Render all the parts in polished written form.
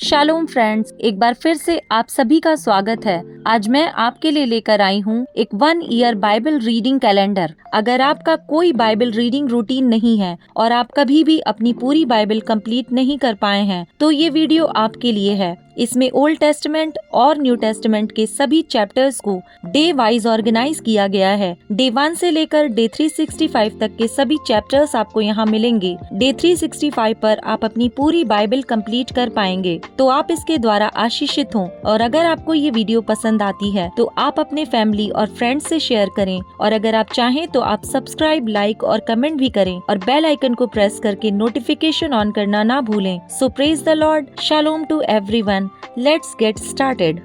Shalom friends, एक बार फिर से आप सभी का स्वागत है। आज मैं आपके लिए लेकर आई हूँ एक 1 ईयर बाइबल रीडिंग कैलेंडर। अगर आपका कोई बाइबल रीडिंग रूटीन नहीं है और आप कभी भी अपनी पूरी बाइबल कंप्लीट नहीं कर पाए हैं, तो ये वीडियो आपके लिए है। इसमें ओल्ड टेस्टमेंट और न्यू टेस्टमेंट के सभी चैप्टर्स को डे वाइज ऑर्गेनाइज किया गया है। डे 1 से लेकर डे 365 तक के सभी चैप्टर्स आपको यहाँ मिलेंगे। डे 365 पर आप अपनी पूरी बाइबल कंप्लीट कर पाएंगे, तो आप इसके द्वारा आशीषित हों। और अगर आपको ये वीडियो पसंद आती है तो आप अपने फैमिली और फ्रेंड्स से शेयर करें, और अगर आप चाहें तो आप सब्सक्राइब, लाइक और कमेंट भी करें और बेल आइकन को प्रेस करके नोटिफिकेशन ऑन करना ना भूलें। So praise the lord, shalom to everyone. Let's get started.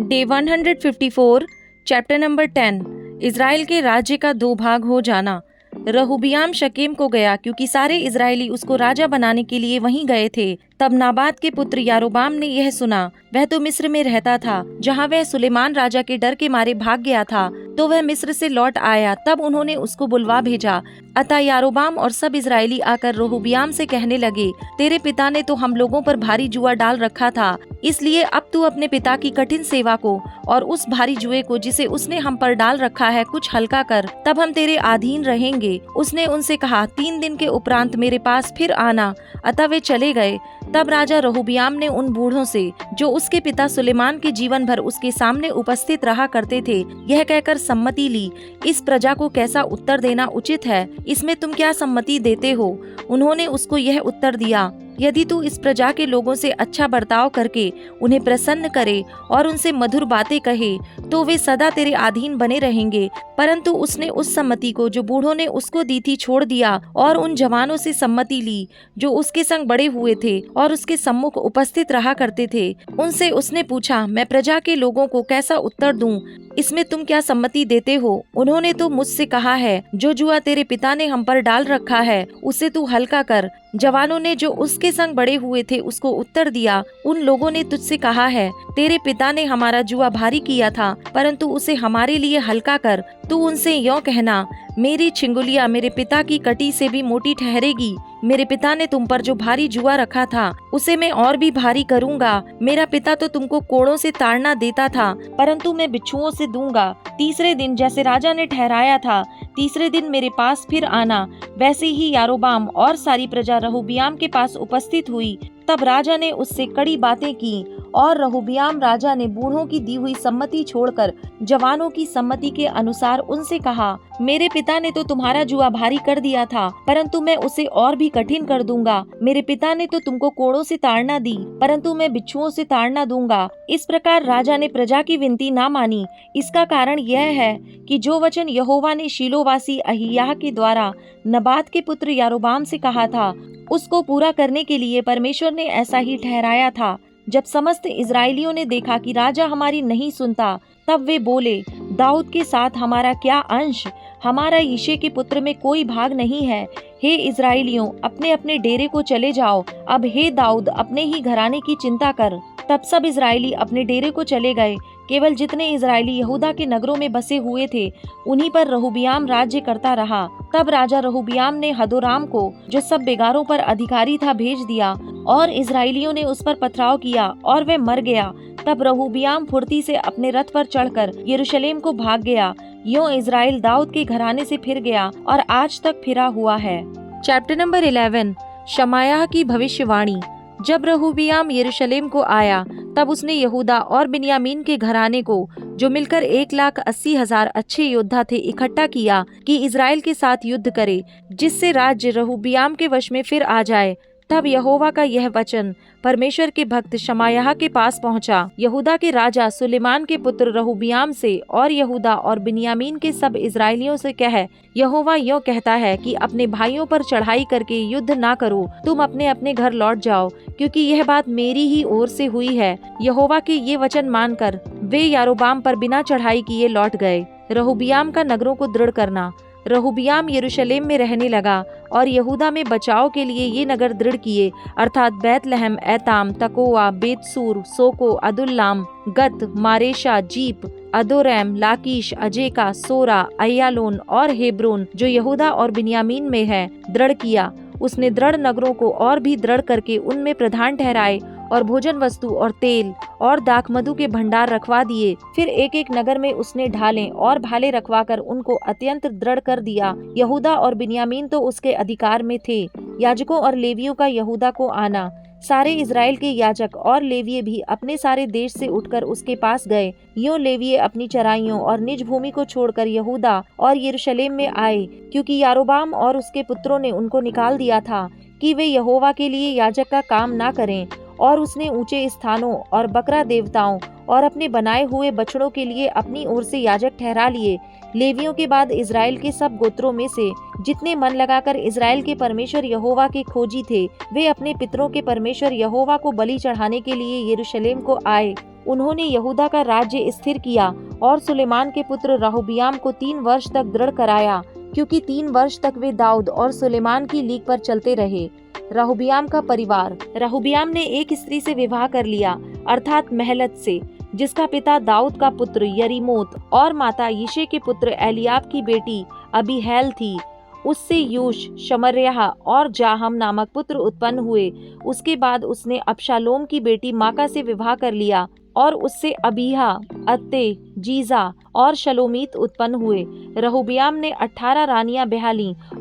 Day 154, chapter number 10, Israel के राज्य का 2 भाग हो जाना। रहोबियाम शकेम को गया, क्योंकि सारे इज़राइली उसको राजा बनाने के लिए वहीं गए थे। तब नाबात के पुत्र यारोबाम ने यह सुना। वह तो मिस्र में रहता था, जहाँ वह सुलेमान राजा के डर के मारे भाग गया था। तो वह मिस्र से लौट आया। तब उन्होंने उसको बुलवा भेजा। अतः यारोबाम और सब इज़राइली आकर रहोबियाम से कहने लगे, तेरे पिता ने तो हम लोगों पर भारी जुआ डाल रखा था, इसलिए अब तू अपने पिता की कठिन सेवा को और उस भारी जुए को जिसे उसने हम पर डाल रखा है कुछ हल्का कर, तब हम तेरे अधीन रहेंगे। उसने उनसे कहा, 3 दिन के उपरांत मेरे पास फिर आना। अतः वे चले गए। तब राजा रहोबियाम ने उन बूढ़ों से, जो उसके पिता सुलेमान के जीवन भर उसके सामने उपस्थित रहा करते थे, यह कहकर सम्मति ली, इस प्रजा को कैसा उत्तर देना उचित है, इसमें तुम क्या सम्मति देते हो? उन्होंने उसको यह उत्तर दिया, यदि तू इस प्रजा के लोगों से अच्छा बर्ताव करके उन्हें प्रसन्न करे और उनसे मधुर बातें कहे, तो वे सदा तेरे अधीन बने रहेंगे। परंतु उसने उस सम्मति को जो बूढ़ों ने उसको दी थी छोड़ दिया और उन जवानों से सम्मति ली जो उसके संग बड़े हुए थे और उसके सम्मुख उपस्थित रहा करते थे। उनसे उसने पूछा, मैं प्रजा के लोगों को कैसा उत्तर दूं? इसमें तुम क्या सम्मति देते हो? उन्होंने तो मुझसे कहा है, जो जुआ तेरे पिता ने हम पर डाल रखा है उसे तू हल्का कर। जवानों ने जो उसके संग बड़े हुए थे उसको उत्तर दिया, उन लोगों ने तुझसे कहा है, तेरे पिता ने हमारा जुआ भारी किया था, परंतु उसे हमारे लिए हल्का कर। तू उनसे यों कहना, मेरी छिंगुलिया मेरे पिता की कटी से भी मोटी ठहरेगी। मेरे पिता ने तुम पर जो भारी जुआ रखा था उसे मैं और भी भारी करूंगा। मेरा पिता तो तुमको कोड़ों से ताड़ना देता था, परंतु मैं बिच्छुओं से दूंगा। तीसरे दिन जैसे राजा ने ठहराया था, तीसरे दिन मेरे पास फिर आना। वैसे ही यारोबाम और सारी प्रजा रहोबियाम के पास उपस्थित हुई। तब राजा ने उससे कड़ी बातें की, और रहोबियाम राजा ने बूढ़ों की दी हुई सम्मति छोड़कर जवानों की सम्मति के अनुसार उनसे कहा, मेरे पिता ने तो तुम्हारा जुआ भारी कर दिया था, परंतु मैं उसे और भी कठिन कर दूंगा। मेरे पिता ने तो तुमको कोड़ों से ताड़ना दी, परंतु मैं बिच्छुओं से ताड़ना दूंगा। इस प्रकार राजा ने प्रजा की विनती ना मानी। इसका कारण यह है कि जो वचन यहोवा ने शीलोवासी अहिय्याह के द्वारा नबात के पुत्र यारोबाम से कहा था, उसको पूरा करने के लिए परमेश्वर ने ऐसा ही ठहराया था। जब समस्त इज़राइलियों ने देखा कि राजा हमारी नहीं सुनता, तब वे बोले, दाऊद के साथ हमारा क्या अंश? हमारा यिशै के पुत्र में कोई भाग नहीं है। हे इज़राइलियों, अपने अपने डेरे को चले जाओ। अब हे दाऊद, अपने ही घराने की चिंता कर। तब सब इज़राइली अपने डेरे को चले गए। केवल जितने इज़राइली यहूदा के नगरों में बसे हुए थे, उन्हीं पर रहोबियाम राज्य करता रहा। तब राजा रहोबियाम ने हदोराम को, जो सब बेगारों पर अधिकारी था, भेज दिया, और इज़राइलियों ने उस पर पथराव किया और वह मर गया। तब रहोबियाम फुर्ती से अपने रथ पर चढ़कर यरूशलेम को भाग गया। यूं इज़राइल दाऊद के घराने से फिर गया और आज तक फिरा हुआ है। चैप्टर नंबर 11, शमायाह की भविष्यवाणी। जब रहोबियाम यरूशलेम को आया, तब उसने यहूदा और बिन्यामीन के घराने को, जो मिलकर 1,80,000 अच्छे योद्धा थे, इकट्ठा किया कि इज़राइल के साथ युद्ध करे, जिससे राज्य रहोबियाम के वश में फिर आ जाए। तब यहोवा का यह वचन परमेश्वर के भक्त शमायाह के पास पहुंचा। यहूदा के राजा सुलेमान के पुत्र रहोबियाम से और यहूदा और बिन्यामीन के सब इज़राइलियों से कह, यहोवा यों कहता है कि अपने भाइयों पर चढ़ाई करके युद्ध ना करो, तुम अपने अपने घर लौट जाओ, क्योंकि यह बात मेरी ही ओर से हुई है। यहोवा के ये वचन मानकर वे यारोबाम पर बिना चढ़ाई किए लौट गए। रहोबियाम का नगरों को दृढ़ करना। रहोबियाम यरूशलेम में रहने लगा और यहूदा में बचाव के लिए ये नगर दृढ़ किए, अर्थात बैतलहम, एताम, तकोआ, बेतसूर, सोको, अदुल्लाम, गत, मारेशा, जीप, अदोरैम, लाकीश, अजेका, सोरा, अय्यालोन और हेब्रोन, जो यहूदा और बिन्यामीन में है, दृढ़ किया। उसने दृढ़ नगरों को और भी दृढ़ करके उनमें प्रधान ठहराए और भोजन वस्तु और तेल और दाखमधु के भंडार रखवा दिए। फिर एक एक नगर में उसने ढालें और भाले रखवाकर उनको अत्यंत दृढ़ कर दिया। यहूदा और बिन्यामीन तो उसके अधिकार में थे। याजकों और लेवियों का यहूदा को आना। सारे इज़राइल के याजक और लेवीय भी अपने सारे देश से उठकर उसके पास गए। यूं लेवीय अपनी चराइयों और निज भूमि को छोड़कर यहूदा और यरूशलेम में आए, क्योंकि यारोबाम और उसके पुत्रों ने उनको निकाल दिया था कि वे यहोवा के लिए याजक का काम ना करें। और उसने ऊंचे स्थानों और बकरा देवताओं और अपने बनाए हुए बछड़ों के लिए अपनी ओर से याजक ठहरा लिए। लेवियों के बाद इज़राइल के सब गोत्रों में से जितने मन लगाकर इज़राइल के परमेश्वर यहोवा के खोजी थे, वे अपने पितरों के परमेश्वर यहोवा को बलि चढ़ाने के लिए यरूशलेम को आए। उन्होंने यहूदा का राज्य स्थिर किया और सुलेमान के पुत्र रहोबियाम को 3 वर्ष तक दृढ़ कराया, क्योंकि 3 वर्ष तक वे दाऊद और सुलेमान की लीक पर चलते रहे। रहोबियाम का परिवार। रहोबियाम ने एक स्त्री से विवाह कर लिया, अर्थात महलत से, जिसका पिता दाऊद का पुत्र यरीमोत और माता यिशै के पुत्र एलियाब की बेटी अबीहैल थी। उससे यूश, शमर्याह और जाहम नामक पुत्र उत्पन्न हुए। उसके बाद उसने अबशालोम की बेटी माका से विवाह कर लिया और उससे अबीहा, अत्ते, जीजा और शलोमीत उत्पन्न हुए। रहोबियाम ने 18 रानियां ब्याह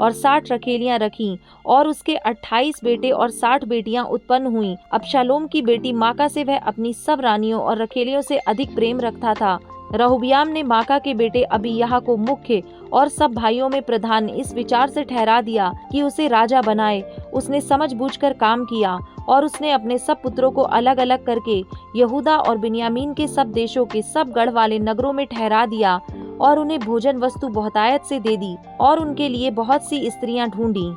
और 60 रखेलियां रखीं और उसके 28 बेटे और 60 बेटियां उत्पन्न हुईं। अबशालोम की बेटी माका से वह अपनी सब रानियों और रखेलियों से अधिक प्रेम रखता था। रहोबियाम ने माका के बेटे अबीयाह को मुख्य और सब भाइयों में प्रधान इस विचार से ठहरा दिया कि उसे राजा बनाए। उसने समझबूझकर काम किया और उसने अपने सब पुत्रों को अलग अलग करके यहूदा और बिन्यामीन के सब देशों के सब गढ़ वाले नगरों में ठहरा दिया और उन्हें भोजन वस्तु बहुतायत से दे दी और उनके लिए बहुत सी स्त्रियां ढूंढी।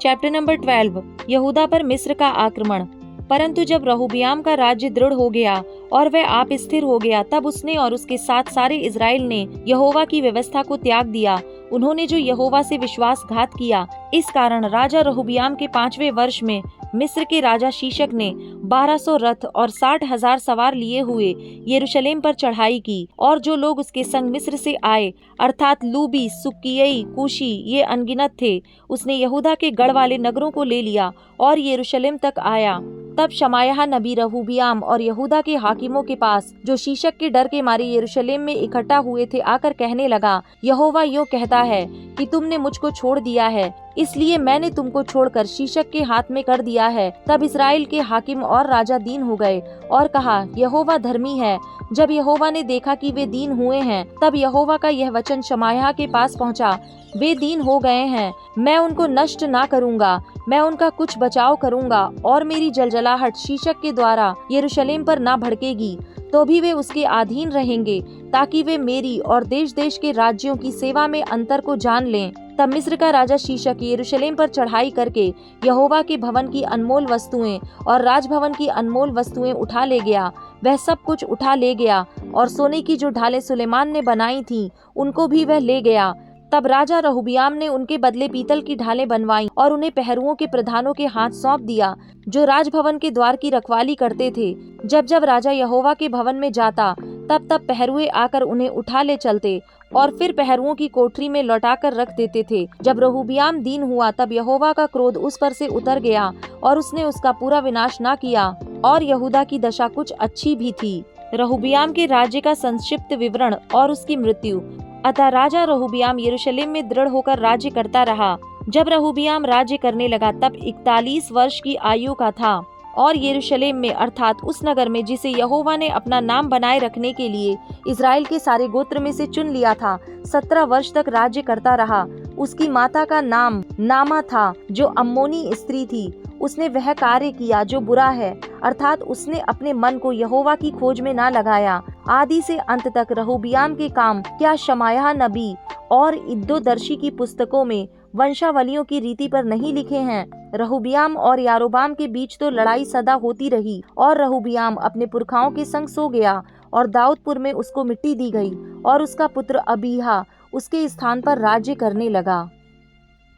Chapter number 12। यहूदा पर मिस्र का आक्रमण। परंतु जब रहोबियाम का राज्य दृढ़ हो गया और वह आप स्थिर हो गया, तब उसने और उसके साथ सारे इज़राइल ने यहोवा की व्यवस्था को त्याग दिया। उन्होंने जो यहोवा से विश्वासघात किया, इस कारण राजा रहोबियाम के 5वें वर्ष में मिस्र के राजा शीशक ने 1200 रथ और 60,000 सवार लिए हुए यरूशलेम पर चढ़ाई की। और जो लोग उसके संग मिस्र से आए, अर्थात लूबी, सुक्कियई, कूशी, ये अनगिनत थे, उसने यहूदा के गढ़ वाले नगरों को ले लिया और यरूशलेम तक आया। तब शमायाह नबी रहोबियाम और यहूदा के हाकिमों के पास, जो शीशक के डर के मारे यरूशलेम में इकट्ठा हुए थे, आकर कहने लगा, यहोवा यूं कहता है कि तुमने मुझको छोड़ दिया है, इसलिए मैंने तुमको छोड़कर शीशक के हाथ में कर दिया है। तब इज़राइल के हाकिम और राजा दीन हो गए और कहा, यहोवा धर्मी है। जब यहोवा ने देखा कि वे दीन हुए हैं, तब यहोवा का यह वचन शमायाह के पास पहुंचा, वे दीन हो गए हैं, मैं उनको नष्ट ना करूंगा, मैं उनका कुछ बचाव करूंगा और मेरी जलजलाहट शीशक के द्वारा यरूशलेम पर ना भड़केगी, तो भी वे उसके अधीन रहेंगे, ताकि वे मेरी और देश देश के राज्यों की सेवा में अंतर को जान लें। तब मिस्र का राजा शीशक यरूशलेम पर चढ़ाई करके यहोवा के भवन की अनमोल वस्तुएं और राजभवन की अनमोल वस्तुएं उठा ले गया। वह सब कुछ उठा ले गया और सोने की जो ढालें सुलेमान ने बनाई थीं, उनको भी वह ले गया। तब राजा रहोबियाम ने उनके बदले पीतल की ढालें बनवाई और उन्हें पहरुओं के प्रधानों के हाथ सौंप दिया, जो राजभवन के द्वार की रखवाली करते थे। जब जब राजा यहोवा के भवन में जाता, तब तब पहरुए आकर उन्हें उठा ले चलते और फिर पहरुओं की कोठरी में लौटाकर रख देते थे। जब रहोबियाम दीन हुआ, तब यहोवा का क्रोध उस पर से उतर गया और उसने उसका पूरा विनाश ना किया, और यहूदा की दशा कुछ अच्छी भी थी। रहोबियाम के राज्य का संक्षिप्त विवरण और उसकी मृत्यु। अतः राजा रहोबियाम यरूशलेम में दृढ़ होकर राज्य करता रहा। जब रहोबियाम राज्य करने लगा, तब 41 वर्ष की आयु का था और यरूशलेम में, अर्थात उस नगर में जिसे यहोवा ने अपना नाम बनाए रखने के लिए इज़राइल के सारे गोत्र में से चुन लिया था, 17 वर्ष तक राज्य करता रहा। उसकी माता का नाम नामा था, जो अम्मोनी स्त्री थी। उसने वह कार्य किया जो बुरा है, अर्थात उसने अपने मन को यहोवा की खोज में ना लगाया। आदि से अंत तक रहोबियाम के काम क्या शमायाह नबी और इद्दोदर्शी की पुस्तकों में वंशावलियों की रीति पर नहीं लिखे हैं? रहोबियाम और यारोबाम के बीच तो लड़ाई सदा होती रही और रहोबियाम अपने पुरखाओं के संग सो गया और दाऊदपुर में उसको मिट्टी दी गई और उसका पुत्र अबीहा उसके स्थान पर राज्य करने लगा।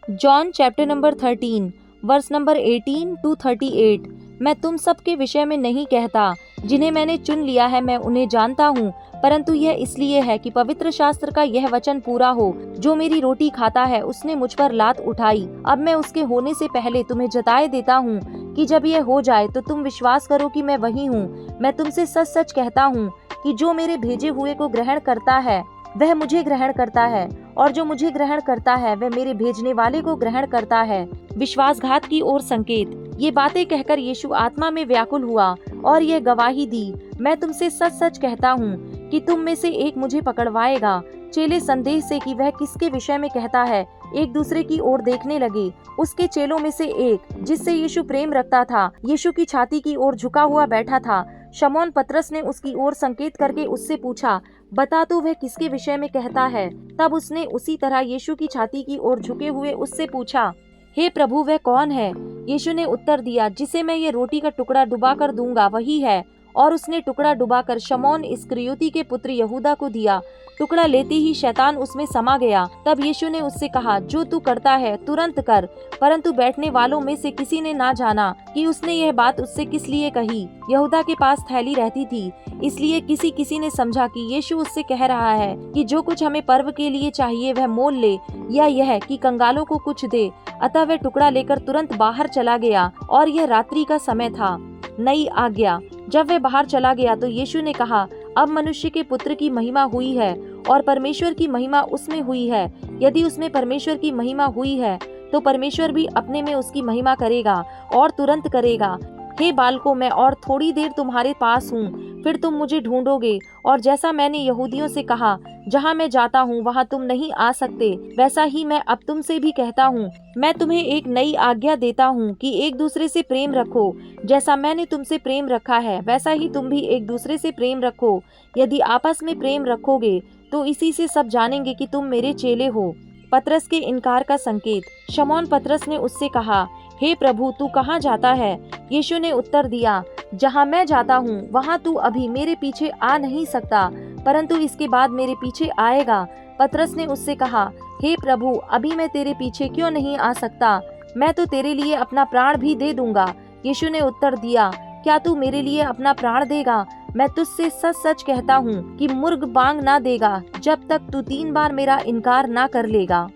John chapter number 13 verse number 18 to 38। मैं तुम सब के विषय में नहीं कहता, जिन्हें मैंने चुन लिया है मैं उन्हें जानता हूँ, परंतु यह इसलिए है कि पवित्र शास्त्र का यह वचन पूरा हो, जो मेरी रोटी खाता है उसने मुझ पर लात उठाई। अब मैं उसके होने से पहले तुम्हें जताए देता हूँ कि जब यह हो जाए तो तुम विश्वास करो कि मैं वही हूँ। मैं तुमसे सच सच कहता हूँ कि जो मेरे भेजे हुए को ग्रहण करता है वह मुझे ग्रहण करता है, और जो मुझे ग्रहण करता है वह मेरे भेजने वाले को ग्रहण करता है। विश्वासघात की ओर संकेत। ये बातें कहकर यीशु आत्मा में व्याकुल हुआ और यह गवाही दी, मैं तुमसे सच सच कहता हूँ कि तुम में से एक मुझे पकड़वाएगा। चेले संदेह से कि वह किसके विषय में कहता है एक दूसरे की ओर देखने लगे। उसके चेलों में से एक, जिससे यीशु प्रेम रखता था, यीशु की छाती की ओर झुका हुआ बैठा था। शमौन पतरस ने उसकी ओर संकेत करके उससे पूछा, बता तो वह किसके विषय में कहता है। तब उसने उसी तरह यीशु की छाती की ओर झुके हुए उससे पूछा, हे प्रभु वह कौन है? यीशु ने उत्तर दिया, जिसे मैं ये रोटी का टुकड़ा डुबा कर दूंगा वही है। और उसने टुकड़ा डुबाकर शमौन इस्करियोती के पुत्र यहूदा को दिया। टुकड़ा लेते ही शैतान उसमें समा गया। तब यीशु ने उससे कहा, जो तू करता है तुरंत कर। परंतु बैठने वालों में से किसी ने ना जाना कि उसने यह बात उससे किस लिए कही। यहूदा के पास थैली रहती थी, इसलिए किसी ने समझा कि यीशु उससे कह रहा है कि जो कुछ हमें पर्व के लिए चाहिए वह मोल ले, या यह कि कंगालों को कुछ दे। अतः वह टुकड़ा लेकर तुरंत बाहर चला गया, और यह रात्रि का समय था। नई आज्ञा। जब वह बाहर चला गया तो यीशु ने कहा, अब मनुष्य के पुत्र की महिमा हुई है और परमेश्वर की महिमा उसमें हुई है। यदि उसमें परमेश्वर की महिमा हुई है तो परमेश्वर भी अपने में उसकी महिमा करेगा, और तुरंत करेगा। हे बालकों, मैं और थोड़ी देर तुम्हारे पास हूँ, फिर तुम मुझे ढूंढोगे। और जैसा मैंने यहूदियों से कहा, जहाँ मैं जाता हूँ वहाँ तुम नहीं आ सकते, वैसा ही मैं अब तुमसे भी कहता हूँ। मैं तुम्हें एक नई आज्ञा देता हूँ कि एक दूसरे से प्रेम रखो। जैसा मैंने तुमसे प्रेम रखा है वैसा ही तुम भी एक दूसरे से प्रेम रखो। यदि आपस में प्रेम रखोगे तो इसी से सब जानेंगे कि तुम मेरे चेले हो। पतरस के इनकार का संकेत। शमौन पतरस ने उससे कहा, हे प्रभु तू कहाँ जाता है? यीशु ने उत्तर दिया, जहाँ मैं जाता हूँ वहाँ तू अभी मेरे पीछे आ नहीं सकता, परंतु इसके बाद मेरे पीछे आएगा। पतरस ने उससे कहा, हे प्रभु अभी मैं तेरे पीछे क्यों नहीं आ सकता? मैं तो तेरे लिए अपना प्राण भी दे दूंगा। यीशु ने उत्तर दिया, क्या तू मेरे लिए अपना प्राण देगा? मैं तुझसे सच सच कहता हूँ कि मुर्ग बांग ना देगा जब तक तू 3 बार मेरा इनकार ना कर लेगा।